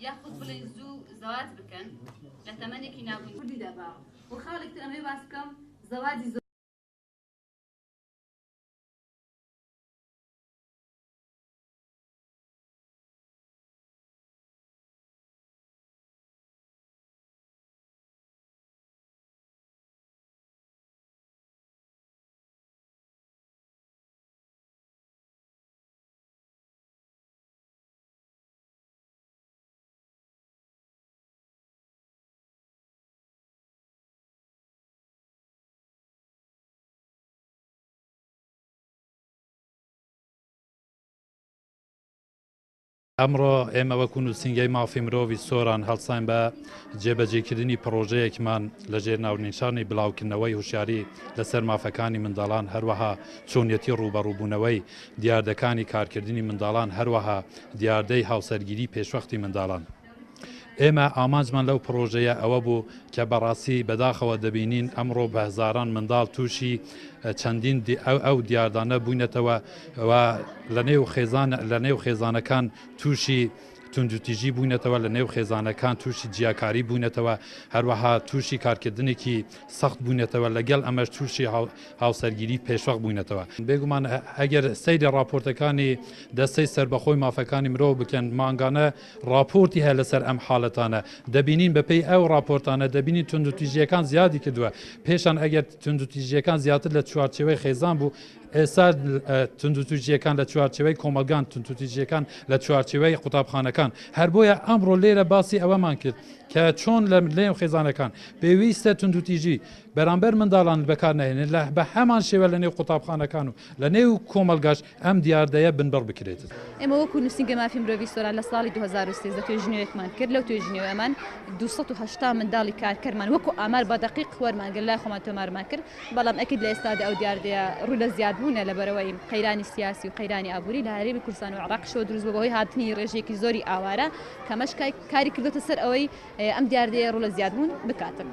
یاخود بڵێن زوو زەواج بکەن لە تەمەنێکی نابوون کوردی دەبا و خاڵێکتر ئەمەی باس بکەم زەواجی ئەمڕۆ ئێمە وەکو نووسینگەی مافی مرۆڤی سۆران هەڵسان بە جێبەجێکردنی پرۆژەیەکمان لەژێر ناونیشانی بڵاوکردنەوەی هوشیاری لەسەر مافەکانی منداڵان هەروەها چۆنیەتی ڕوبەڕووبوونەوەی دیاردەکانی کارکردنی منداڵان هەروەها دیاردەی هاوسەرگیری پێشوەختی منداڵان. ئێمە ئامانجمان لەو پرۆژەیە ئەوە بوو کە بەڕاستی بەداخەوە دەبینین ئەمڕۆ بە هزاران منداڵ تووشی چەندین ئەو دیاردانە بووینەتەوە لە نێو خێزانەکان تووشی توندوتیژی بووینەتەوە لە نێو خێزانەکان تووشی جیاکاری بووینەتەوە هەروەها تووشی کارکردنێکی سەخت بووینەتەوە لەگەڵ ئەمەش تووشی هاوسەرگیری پێشوەق بووینەتەوە بێگومان ئەگەر سەیری راپۆرتەکانی دەستەی سربەخۆی مافەکانی مرۆڤ بکەن مانگانە راپۆرتی هەیە لەسەر ئەم حاڵەتانە دەبینین بەپێی ئەو راپۆرتانە دەبینین توندوتیژیەکان زیادی کردووە پێشان ئەگەر توندوتیژیەکان زیاتر لە چوارچێوەی خێزان بوو ئێستا توندوتیژیەکان لە چوارچێوەی کۆمەلگان توندوتیژیەکان لە چوارچێوەی قوتابخانەکان هەر بۆیە ئەمڕۆ لێرە باسی ئەوەمان کرد کە چۆن لە لێو خێزانەکان پێویستە توندوتیژی بەرامبەر منداڵان بەکار نهێنن بە هەمان شێوە لە نێو قوتابخانەکان و لە نێو کۆمەلگاش ئەم دیاردەیە بنبڕ بکرێت. ئێمە وەکو نووسینگە مافی مرۆڤی سۆران لە ساڵی 2013 توێژینەوەیەکمان کرد لەو توێژینەوەمان 280 منداڵی کارکەرمان وەکو ئامار بە دەقیق وەرمانگەر لای خۆمان تۆمارمان کرد بەڵام ئەکید لە ئێستادا ئەو دیاردەیە ڕوو لە زیادبوونە لەبەرەوەی قەیرانی سیاسی و قەیرانی ئابووری لە هەرێمی کوردستان و عێراق شەوە دروست بەوەی هاتنی ڕێژەیەکی زۆری ئاوارە کەمەش کاری کردوتە سەر ئەوەی ئەم دیاردەیە ڕوو لە زیادبوون بکاتن.